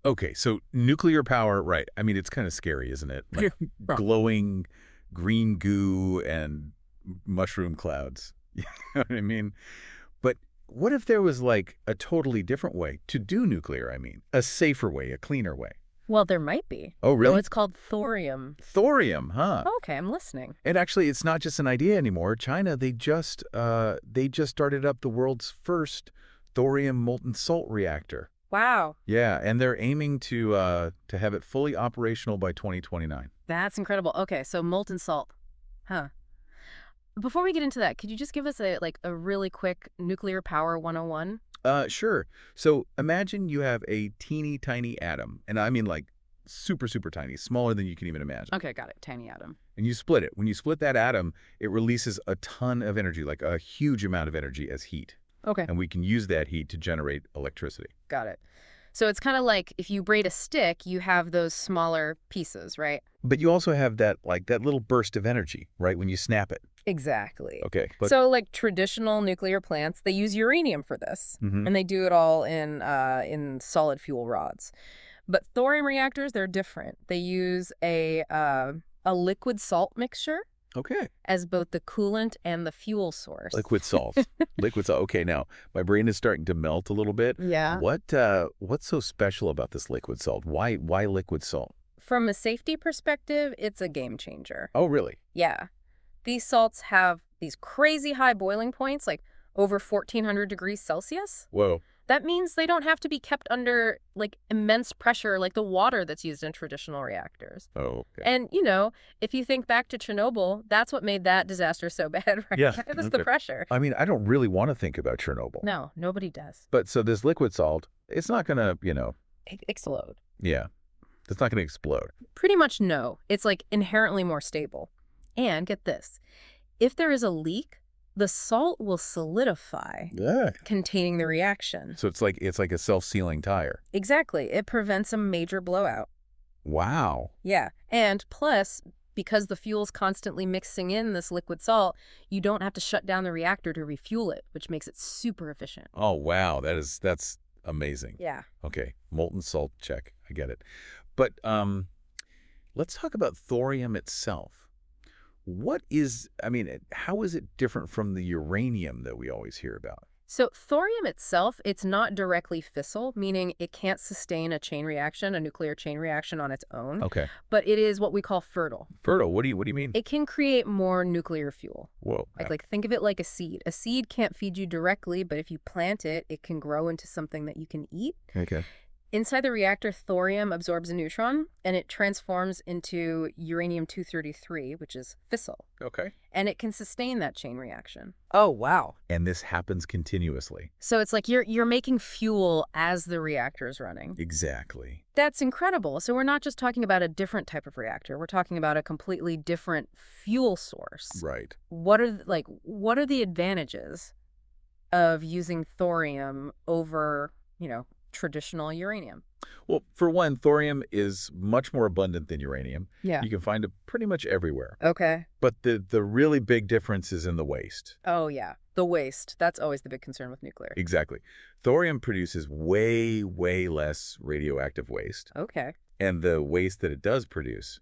Okay, so nuclear power, right. I mean, it's kind of scary, isn't it? Like Right. glowing green goo and mushroom clouds. You know what I mean? But what if there was like a totally different way to do nuclear, I mean? A safer way, a cleaner way. Well, there might be. Oh, really? It's called thorium. Thorium, huh? Okay, I'm listening. And actually, it's not just an idea anymore. China, they just started up the world's first thorium molten salt reactor. Wow, Yeah, and they're aiming to have it fully operational by 2029. that's incredible. Okay, so molten salt. Huh. Before we get into that, could you just give us a really quick nuclear power 101? Sure. So imagine you have a teeny tiny atom, and I mean like super, super tiny, smaller than you can even imagine. Okay, got it. Tiny atom. And you split it. When you split that atom, it releases a ton of energy, like a huge amount of energy as heat. Okay, And we can use that heat to generate electricity. got it. So it's kind of like if you braid a stick, you have those smaller pieces, right? But you also have that like that little burst of energy, right, when you snap it. Exactly. Okay. But So like traditional nuclear plants, they use uranium for this, mhm. and they do it all in solid fuel rods. But thorium reactors, they're different. They use a liquid salt mixture Okay. as both the coolant and the fuel source. Liquid salt. Liquid salt. Okay, now my brain is starting to melt a little bit. Yeah. What's so special about this liquid salt? Why liquid salt? From a safety perspective, it's a game changer. Oh, really? Yeah. These salts have these crazy high boiling points, like over 1400 degrees Celsius. Whoa. That means they don't have to be kept under like immense pressure like the water that's used in traditional reactors. Oh, okay. And, if you think back to Chernobyl, that's what made that disaster so bad, right? Yeah. It was the Okay. pressure. I mean, I don't really want to think about Chernobyl. No, nobody does. But so this liquid salt, it's not gonna, Explode. yeah, it's not gonna explode. Pretty much no. It's like inherently more stable. And get this, if there is a leak, the salt will solidify, Yeah. containing the reaction. So it's like a self-sealing tire. Exactly. It prevents a major blowout. Wow. Yeah. And plus, because the fuel's constantly mixing in this liquid salt, you don't have to shut down the reactor to refuel it, which makes it super efficient. Oh, wow. That's amazing. Yeah. Okay, molten salt check. I get it. But let's talk about thorium itself. How is it different from the uranium that we always hear about? So thorium itself, it's not directly fissile, meaning it can't sustain a chain reaction, a nuclear chain reaction on its own, Okay. but it is what we call fertile. Fertile, what do you mean? It can create more nuclear fuel. Whoa. Like think of it like a seed. A seed can't feed you directly, but if you plant it, it can grow into something that you can eat. Okay. Inside the reactor, thorium absorbs a neutron, and it transforms into uranium-233, which is fissile, Okay. and it can sustain that chain reaction. Oh, wow. And this happens continuously. So it's like you're making fuel as the reactor's running. Exactly. That's incredible. So we're not just talking about a different type of reactor. We're talking about a completely different fuel source. Right. What are the advantages of using thorium over, traditional uranium? Well, for one, thorium is much more abundant than uranium. Yeah. You can find it pretty much everywhere. Okay. But the really big difference is in the waste. Oh, yeah. The waste. That's always the big concern with nuclear. Exactly. Thorium produces way, way less radioactive waste. Okay. And the waste that it does produce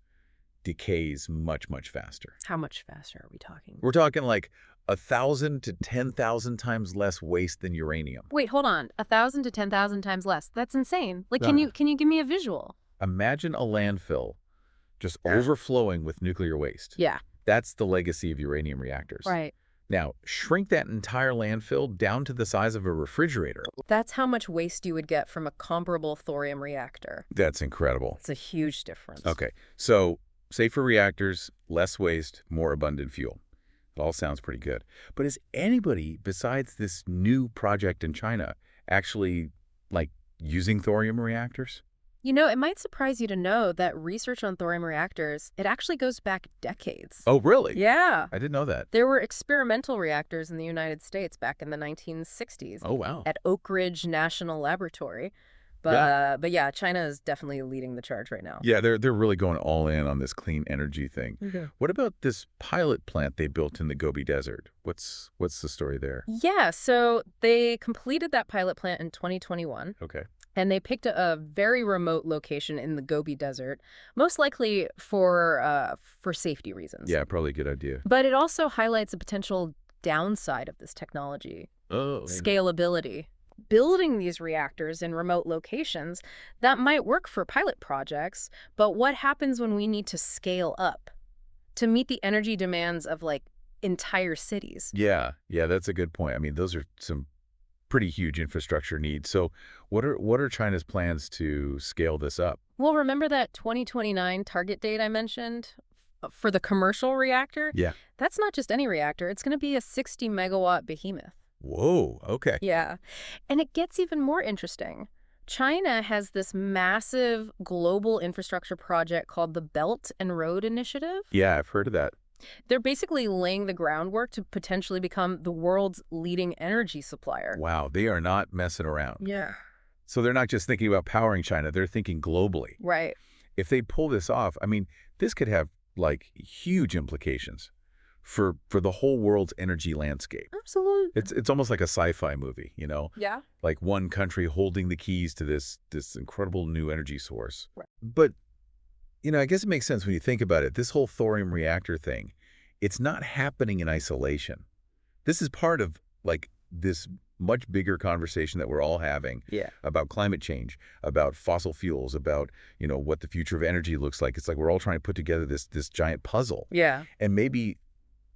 decays much, much faster. How much faster are we talking? We're talking like 1,000 to 10,000 times less waste than uranium. Wait, hold on. 1,000 to 10,000 times less. That's insane. Like, Yeah. can you give me a visual? Imagine a landfill just overflowing with nuclear waste. Yeah. That's the legacy of uranium reactors. Right. Now, shrink that entire landfill down to the size of a refrigerator. That's how much waste you would get from a comparable thorium reactor. That's incredible. It's a huge difference. Okay, so safer reactors, less waste, more abundant fuel. It all sounds pretty good. But is anybody besides this new project in China actually, like, using thorium reactors? It might surprise you to know that research on thorium reactors, it actually goes back decades. Oh, really? Yeah. I didn't know that. There were experimental reactors in the United States back in the 1960s Oh, wow. at Oak Ridge National Laboratory. But yeah, China is definitely leading the charge right now. Yeah, they're really going all in on this clean energy thing. Okay. What about this pilot plant they built in the Gobi Desert? What's the story there? Yeah, so they completed that pilot plant in 2021. Okay. And they picked a very remote location in the Gobi Desert, most likely for safety reasons. Yeah, probably a good idea. But it also highlights a potential downside of this technology: Oh, scalability. Building these reactors in remote locations, that might work for pilot projects, but what happens when we need to scale up to meet the energy demands of, like, entire cities? yeah, yeah, that's a good point. I mean, those are some pretty huge infrastructure needs. So what are China's plans to scale this up? Well, remember that 2029 target date I mentioned for the commercial reactor? Yeah. That's not just any reactor. It's going to be a 60-megawatt behemoth. Whoa, okay. Yeah. And it gets even more interesting. China has this massive global infrastructure project called the Belt and Road Initiative. Yeah, I've heard of that. They're basically laying the groundwork to potentially become the world's leading energy supplier. Wow, they are not messing around. Yeah. So they're not just thinking about powering China, they're thinking globally. Right. If they pull this off, I mean, this could have like huge implications for the whole world's energy landscape. Absolutely. It's almost like a sci-fi movie, you know? Yeah. Like one country holding the keys to this incredible new energy source. Right. But, you know, I guess it makes sense when you think about it. This whole thorium reactor thing, it's not happening in isolation. This is part of like this much bigger conversation that we're all having Yeah. about climate change, about fossil fuels, about, you know, what the future of energy looks like. It's like we're all trying to put together this giant puzzle. Yeah. And maybe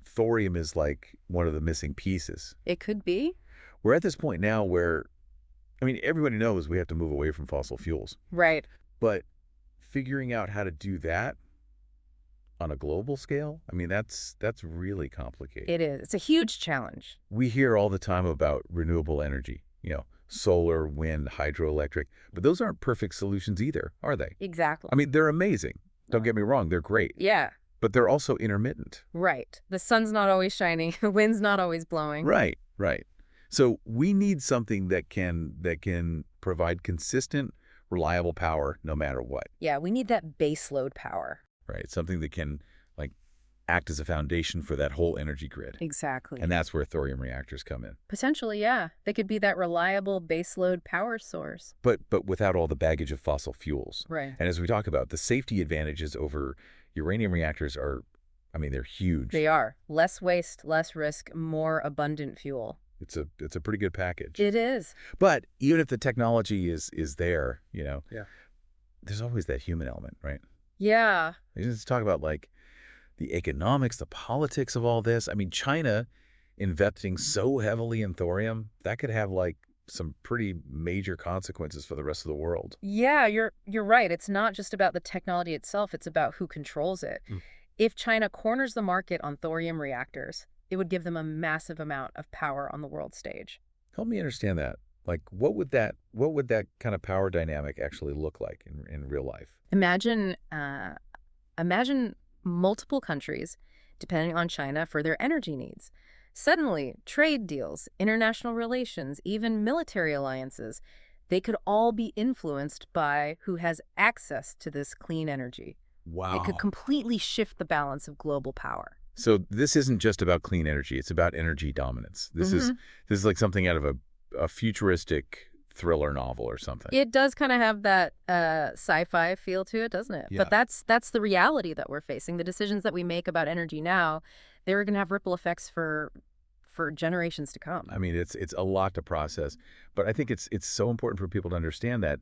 thorium is like one of the missing pieces. It could be. We're at this point now where, I mean, everybody knows we have to move away from fossil fuels. Right. But figuring out how to do that on a global scale, I mean, that's really complicated. It is. It's a huge challenge. We hear all the time about renewable energy, you know, solar, wind, hydroelectric, but those aren't perfect solutions either, are they? Exactly. I mean, they're amazing. Don't get me wrong, they're great, Yeah. but they're also intermittent. Right. The sun's not always shining. The wind's not always blowing. Right, right. So we need something that can provide consistent, reliable power no matter what. Yeah, we need that base load power. Right? Something that can like act as a foundation for that whole energy grid. Exactly. And that's where thorium reactors come in. Potentially, yeah. They could be that reliable base load power source. But without all the baggage of fossil fuels. Right. And as we talk about, the safety advantages over uranium reactors are, I mean, they're huge. They are. Less waste, less risk, more abundant fuel. It's a pretty good package. It is. But even if the technology is there, you know, Yeah. there's always that human element, right? Yeah. Let's talk about like the economics, the politics of all this. I mean, China investing so heavily in thorium, that could have like some pretty major consequences for the rest of the world. Yeah, you're right. It's not just about the technology itself, it's about who controls it. Mm. If China corners the market on thorium reactors, it would give them a massive amount of power on the world stage. Help me understand that. Like, what would that kind of power dynamic actually look like in real life? Imagine multiple countries depending on China for their energy needs. Suddenly, trade deals, international relations, even military alliances, they could all be influenced by who has access to this clean energy. Wow. It could completely shift the balance of global power. So this isn't just about clean energy. It's about energy dominance. This is like something out of a futuristic thriller novel or something. It does kind of have that sci-fi feel to it, doesn't it? Yeah. But that's the reality that we're facing. The decisions that we make about energy now, they're going to have ripple effects for generations to come. I mean, it's a lot to process, but I think it's so important for people to understand that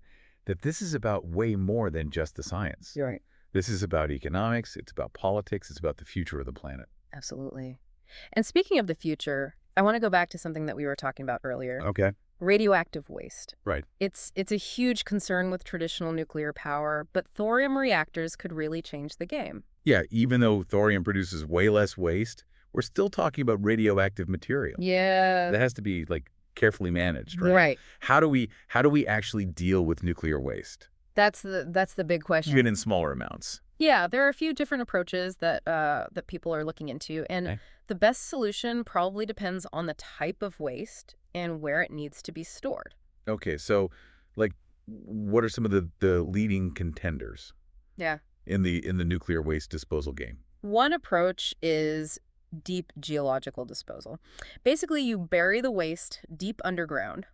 this is about way more than just the science. You're right. This is about economics, it's about politics, it's about the future of the planet. Absolutely. And speaking of the future, I want to go back to something that we were talking about earlier. Okay. Radioactive waste. Right. It's a huge concern with traditional nuclear power, but thorium reactors could really change the game. Yeah, even though thorium produces way less waste, we're still talking about radioactive material. Yeah. That has to be like carefully managed, right? Right. How do we actually deal with nuclear waste? That's the big question. Even in smaller amounts. Yeah, there are a few different approaches that people are looking into, and Okay. the best solution probably depends on the type of waste and where it needs to be stored. Okay, so like what are some of the leading contenders Yeah. in the nuclear waste disposal game? One approach is deep geological disposal. Basically, you bury the waste deep underground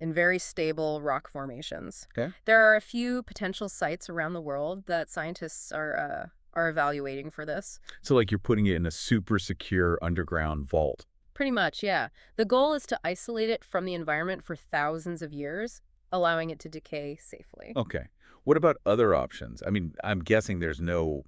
in very stable rock formations. Okay. There are a few potential sites around the world that scientists are evaluating for this. So like you're putting it in a super secure underground vault. Pretty much, yeah. The goal is to isolate it from the environment for thousands of years, allowing it to decay safely. Okay. What about other options? I mean, I'm guessing there's no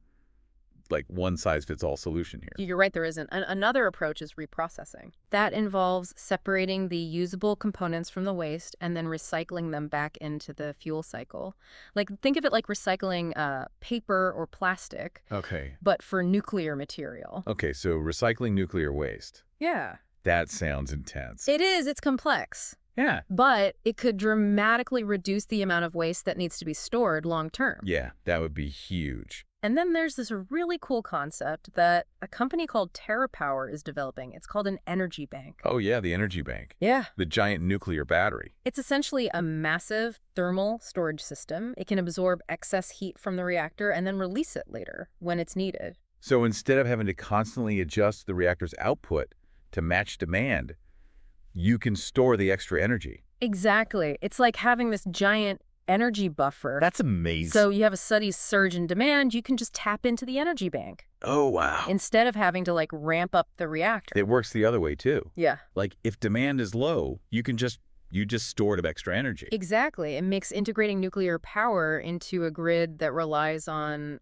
like one-size-fits-all solution here. You're right, there isn't. Another approach is reprocessing. That involves separating the usable components from the waste and then recycling them back into the fuel cycle. Like, think of it like recycling paper or plastic, Okay. but for nuclear material. Okay, so recycling nuclear waste. Yeah. That sounds intense. It is. It's complex. Yeah. But it could dramatically reduce the amount of waste that needs to be stored long term. Yeah, that would be huge. And then there's this really cool concept that a company called TerraPower is developing. It's called an energy bank. Oh yeah, the energy bank. Yeah. The giant nuclear battery. It's essentially a massive thermal storage system. It can absorb excess heat from the reactor and then release it later when it's needed. So instead of having to constantly adjust the reactor's output to match demand, you can store the extra energy. Exactly. It's like having this giant energy buffer. That's amazing. So you have a sudden surge in demand, you can just tap into the energy bank Oh, wow. instead of having to like ramp up the reactor. It works the other way too. Yeah. Like if demand is low, you just stored up extra energy. Exactly. It makes integrating nuclear power into a grid that relies on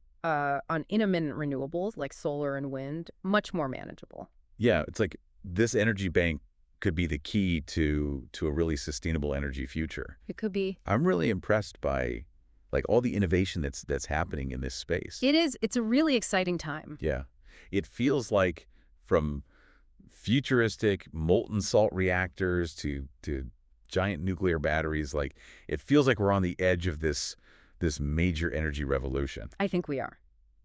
intermittent renewables like solar and wind much more manageable. Yeah, it's like this energy bank could be the key to a really sustainable energy future. It could be. I'm really impressed by like all the innovation that's happening in this space. It is. It's a really exciting time. Yeah. It feels like from futuristic molten salt reactors to giant nuclear batteries, like it feels like we're on the edge of this major energy revolution. I think we are.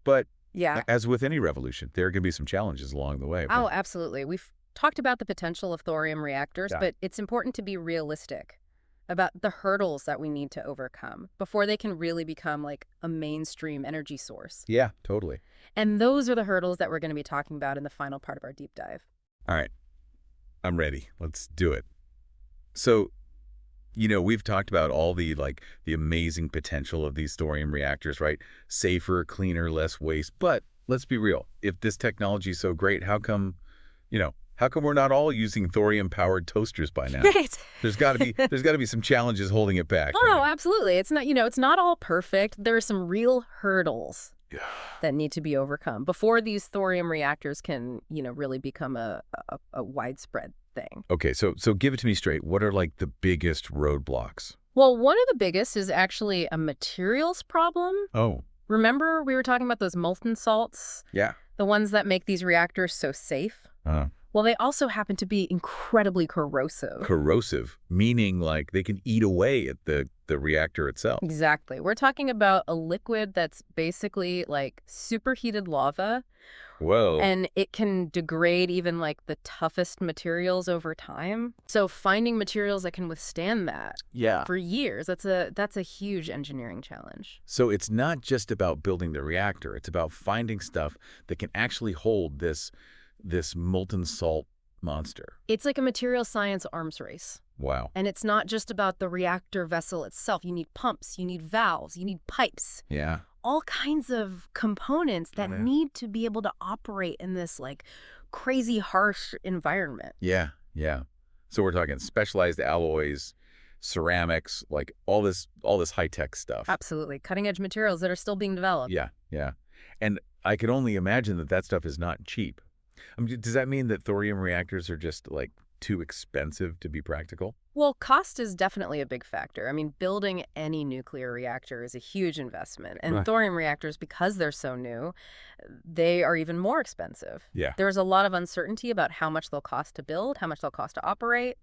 But Yeah. as with any revolution, there are going to be some challenges along the way. Oh, absolutely. We've talked about the potential of thorium reactors, Yeah. but it's important to be realistic about the hurdles that we need to overcome before they can really become like a mainstream energy source. Yeah, totally. And those are the hurdles that we're going to be talking about in the final part of our deep dive. All right. I'm ready. Let's do it. So, we've talked about all the amazing potential of these thorium reactors, right? Safer, cleaner, less waste. But let's be real. If this technology is so great, how come we're not all using thorium-powered toasters by now? Right. There's got to be some challenges holding it back. Oh, no, absolutely. It's not, it's not all perfect. There are some real hurdles that need to be overcome before these thorium reactors can, really become a widespread thing. Okay, so give it to me straight. What are like the biggest roadblocks? Well, one of the biggest is actually a materials problem. Oh. Remember we were talking about those molten salts? Yeah. The ones that make these reactors so safe? Well, they also happen to be incredibly corrosive. Corrosive, meaning like they can eat away at the reactor itself. Exactly. We're talking about a liquid that's basically like superheated lava. Whoa. And it can degrade even like the toughest materials over time. So finding materials that can withstand that for years, that's a huge engineering challenge. So it's not just about building the reactor. It's about finding stuff that can actually hold this molten salt monster. It's like a material science arms race. Wow. And it's not just about the reactor vessel itself. You need pumps, you need valves, you need pipes. Yeah. All kinds of components that need to be able to operate in this like crazy harsh environment. Yeah. So we're talking specialized alloys, ceramics, like all this high-tech stuff. Absolutely. Cutting edge materials that are still being developed. Yeah. And I can only imagine that stuff is not cheap. I mean, does that mean that thorium reactors are just like too expensive to be practical? Well, cost is definitely a big factor. I mean, building any nuclear reactor is a huge investment. And thorium reactors, because they're so new, they are even more expensive. Yeah. There's a lot of uncertainty about how much they'll cost to build, how much they'll cost to operate.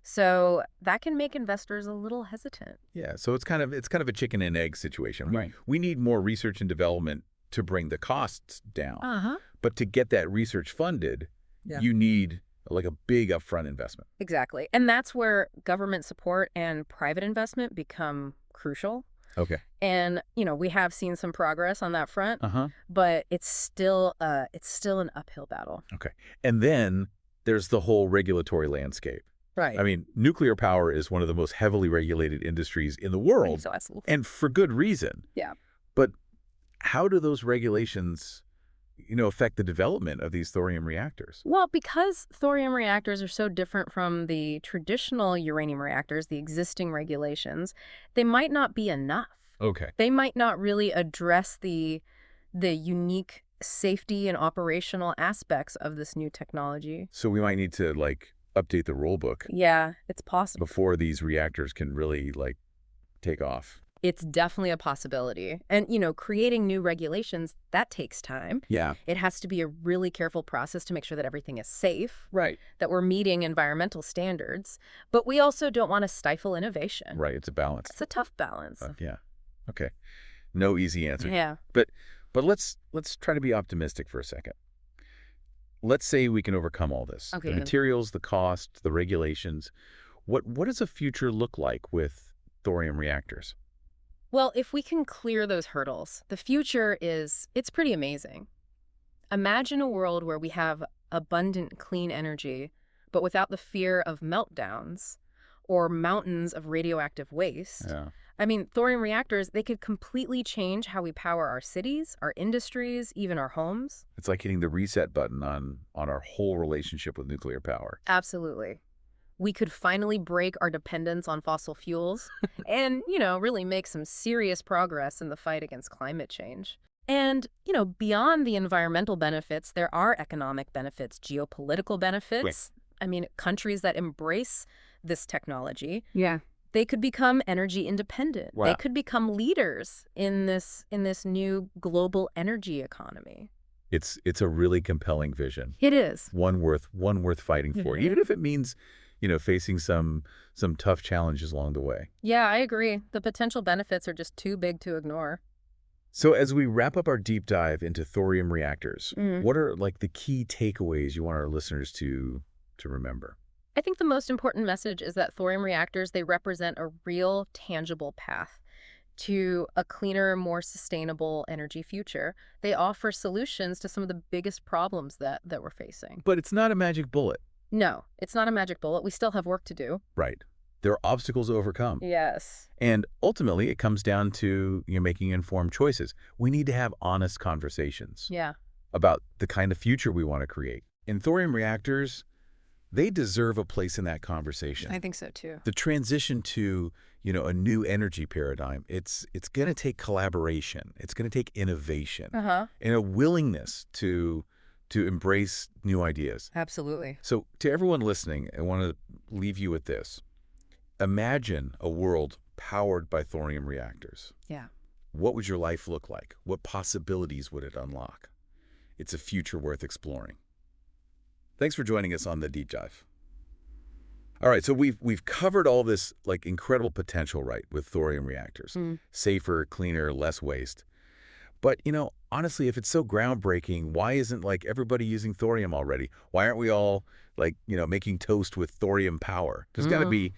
So that can make investors a little hesitant. Yeah, so it's kind of a chicken and egg situation. Right. We need more research and development to bring the costs down. But to get that research funded, you need like a big upfront investment. Exactly. And that's where government support and private investment become crucial. Okay. And, we have seen some progress on that front, but it's still an uphill battle. Okay. And then there's the whole regulatory landscape. Right. I mean, nuclear power is one of the most heavily regulated industries in the I think world, so, absolutely. and for good reason. Yeah. But how do those regulations, affect the development of these thorium reactors? Well, because thorium reactors are so different from the traditional uranium reactors, the existing regulations, they might not be enough. Okay. They might not really address the unique safety and operational aspects of this new technology. So we might need to, update the rule book Yeah, it's possible. before these reactors can really, take off. It's definitely a possibility. And, creating new regulations, that takes time. Yeah. It has to be a really careful process to make sure that everything is safe, Right. that we're meeting environmental standards. But we also don't want to stifle innovation. Right. It's a balance. It's a tough balance. Yeah. Okay. No easy answer. Yeah. But let's try to be optimistic for a second. Let's say we can overcome all this. Okay, The good. materials, the cost, the regulations. What does a future look like with thorium reactors? Well, if we can clear those hurdles, the future it's pretty amazing. Imagine a world where we have abundant clean energy, but without the fear of meltdowns or mountains of radioactive waste. Yeah. I mean, thorium reactors, they could completely change how we power our cities, our industries, even our homes. It's like hitting the reset button on our whole relationship with nuclear power. Absolutely. We could finally break our dependence on fossil fuels and, really make some serious progress in the fight against climate change. And, beyond the environmental benefits, there are economic benefits, geopolitical benefits. I mean, countries that embrace this technology, Yeah. they could become energy independent. Wow. They could become leaders in this new global energy economy. It's a really compelling vision. It is. One worth fighting for, Mhm. even if it means, facing some tough challenges along the way. Yeah, I agree. The potential benefits are just too big to ignore. So as we wrap up our deep dive into thorium reactors, Mhm. what are the key takeaways you want our listeners to remember? I think the most important message is that thorium reactors, they represent a real, tangible path to a cleaner, more sustainable energy future. They offer solutions to some of the biggest problems that we're facing. But it's not a magic bullet. No, it's not a magic bullet. We still have work to do. Right. There are obstacles to overcome. Yes. And ultimately, it comes down to making informed choices. We need to have honest conversations Yeah. about the kind of future we want to create. And thorium reactors, they deserve a place in that conversation. I think so too. The transition to, a new energy paradigm, it's going to take collaboration. It's going to take innovation Uh-huh. and a willingness to embrace new ideas. Absolutely. So to everyone listening, I want to leave you with this. Imagine a world powered by thorium reactors. Yeah. What would your life look like? What possibilities would it unlock? It's a future worth exploring. Thanks for joining us on The Deep Dive. All right, so we've covered all this incredible potential, right, with thorium reactors. Safer, cleaner, less waste. But, honestly, if it's so groundbreaking, why isn't everybody using thorium already? Why aren't we all making toast with thorium power? There's got to be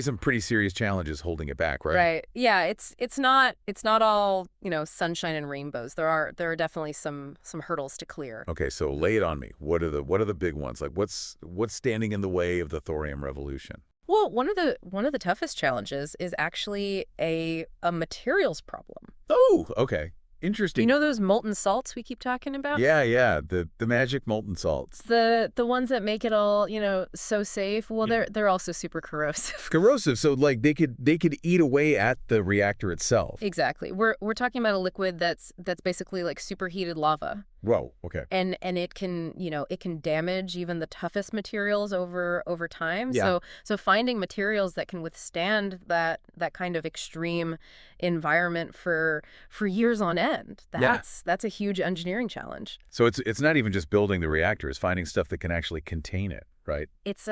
some pretty serious challenges holding it back, right? Right. Yeah, it's not all, sunshine and rainbows. There are definitely some hurdles to clear. Okay, so lay it on me. What are the big ones? What's standing in the way of the thorium revolution? Well, one of the toughest challenges is actually a materials problem. Oh, okay. Interesting. You know those molten salts we keep talking about? Yeah, the magic molten salts. The ones that make it all, so safe. Well, they're also super corrosive. Corrosive, so they could eat away at the reactor itself. Exactly. We're talking about a liquid that's basically like superheated lava. Whoa, okay. And it can, it can damage even the toughest materials over time. Yeah. So finding materials that can withstand that kind of extreme environment for years on end. That's a huge engineering challenge. So it's not even just building the reactor, it's finding stuff that can actually contain it, right? It's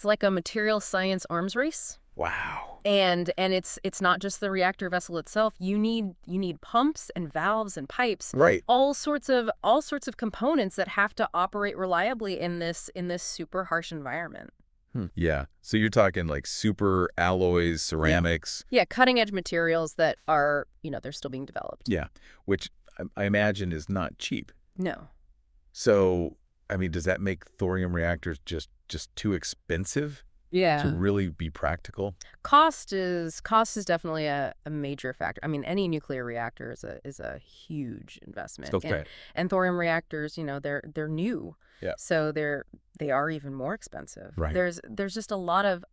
like a material science arms race. Wow. And it's not just the reactor vessel itself. You need pumps and valves and pipes. Right. All sorts of components that have to operate reliably in this super harsh environment. Yeah. So you're talking super alloys, ceramics. Yeah, cutting edge materials that are, they're still being developed. Yeah. Which I imagine is not cheap. No. So, I mean, does that make thorium reactors just too expensive? Yeah. really be practical? Cost is definitely a major factor. I mean, any nuclear reactor is a huge investment. Still tight. And thorium reactors, they're new. Yeah. So they are even more expensive. Right. There's just a lot of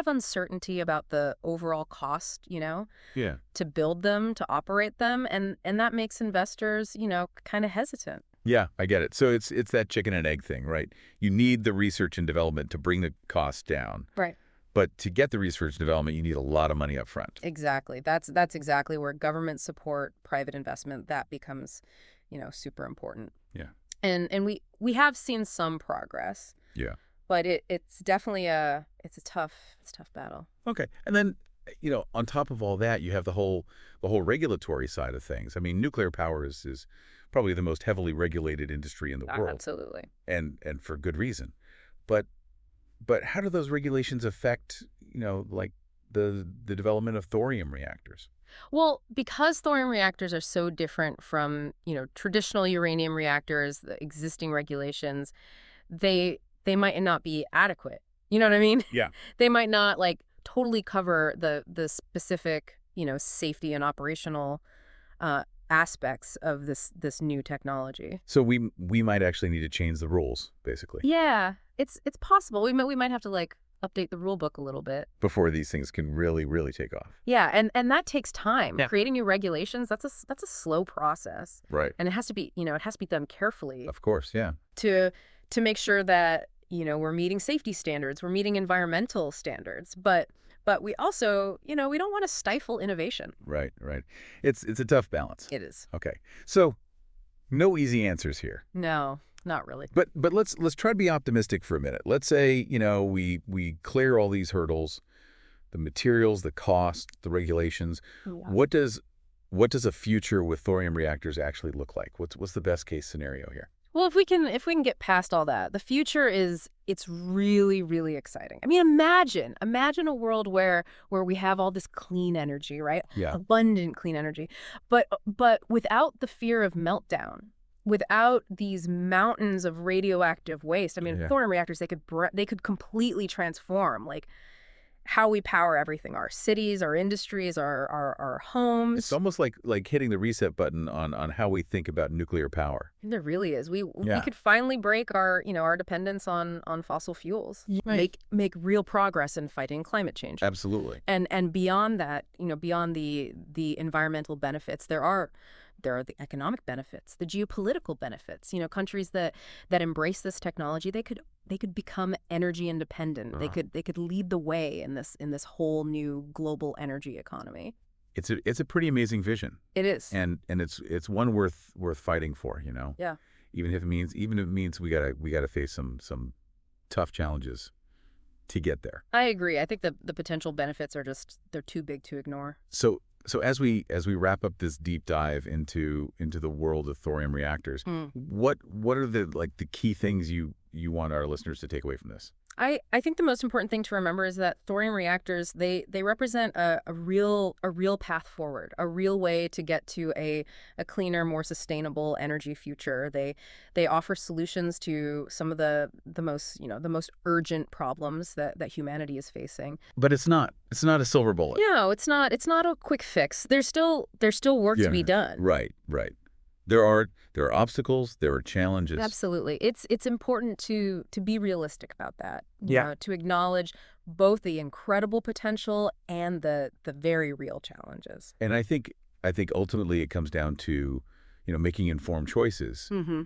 uncertainty about the overall cost, Yeah. to build them, to operate them, and that makes investors, kind of hesitant. Yeah, I get it. So it's that chicken and egg thing, right? You need the research and development to bring the cost down. Right. But to get the research and development, you need a lot of money up front. Exactly. That's exactly where government support, private investment, that becomes, super important. Yeah. And we have seen some progress. Yeah. But it's definitely it's a tough battle. Okay. And then, on top of all that, you have the whole regulatory side of things. I mean, nuclear power is probably the most heavily regulated industry in the world. Absolutely. And for good reason. But how do those regulations affect, like the development of thorium reactors? Well, because thorium reactors are so different from, traditional uranium reactors, the existing regulations, they might not be adequate. You know what I mean? Yeah. They might not totally cover the specific, safety and operational aspects of this new technology. So we might actually need to change the rules, basically. Yeah, it's possible. We might have to update the rule book a little bit Before these things can really, really take off. Yeah, and that takes time. Yeah. Creating new regulations, that's a slow process. Right. And it has to be, done carefully Of course, yeah. to make sure that, we're meeting safety standards, we're meeting environmental standards, but we also, we don't want to stifle innovation. Right, right. It's a tough balance. It is. Okay. So, no easy answers here. No, not really. But let's try to be optimistic for a minute. Let's say, we clear all these hurdles, the materials, the cost, the regulations. Yeah. What does a future with thorium reactors actually look like? What's the best case scenario here? Well, if we can get past all that, the future it's really, really exciting. I mean, imagine a world where we have all this clean energy, right? Yeah. Abundant clean energy, but without the fear of meltdown, without these mountains of radioactive waste. I mean, Yeah. thorium reactors, they could completely transform how we power everything, our cities, our industries, our homes. It's almost like hitting the reset button on how we think about nuclear power. There really is. We Yeah. could finally break our dependence on fossil fuels. Right. Make real progress in fighting climate change. Absolutely. And beyond that, beyond the environmental benefits, there are the economic benefits, the geopolitical benefits. Countries that embrace this technology, they could become energy independent. They could lead the way in this whole new global energy economy. It's a pretty amazing vision. It is. And it's one worth fighting for, Yeah. Even if it means we gotta face some tough challenges to get there. I agree. I think the potential benefits are they're too big to ignore. So as we wrap up this deep dive into the world of thorium reactors, what are the key things you want our listeners to take away from this? I think the most important thing to remember is that thorium reactors, they represent a real path forward, a real way to get to a cleaner, more sustainable energy future. They offer solutions to some of the most urgent problems that humanity is facing. But it's not a silver bullet. No, it's not a quick fix. There's still work to be done. Right. There are obstacles, there are challenges. Absolutely. It's important to be realistic about that. Yeah. To acknowledge both the incredible potential and the very real challenges. And I think ultimately it comes down to, making informed choices. Mm-hmm.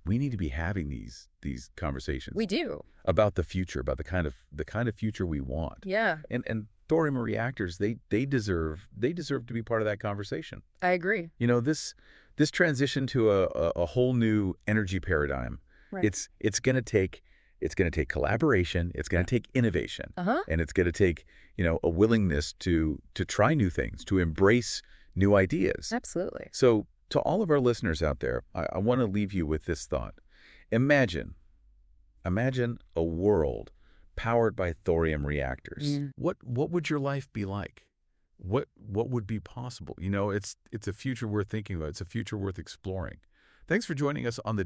We need to be having these conversations. We do. About the future, about the kind of future we want. Yeah. And thorium reactors, they deserve to be part of that conversation. I agree. This transition to a whole new energy paradigm. Right. It's going to take collaboration, it's going to take innovation. And it's going to take, a willingness to try new things, to embrace new ideas. Absolutely. So to all of our listeners out there, I want to leave you with this thought. Imagine a world powered by thorium reactors. What would your life be like? What would be possible? It's a future worth thinking about. It's a future worth exploring. Thanks for joining us on the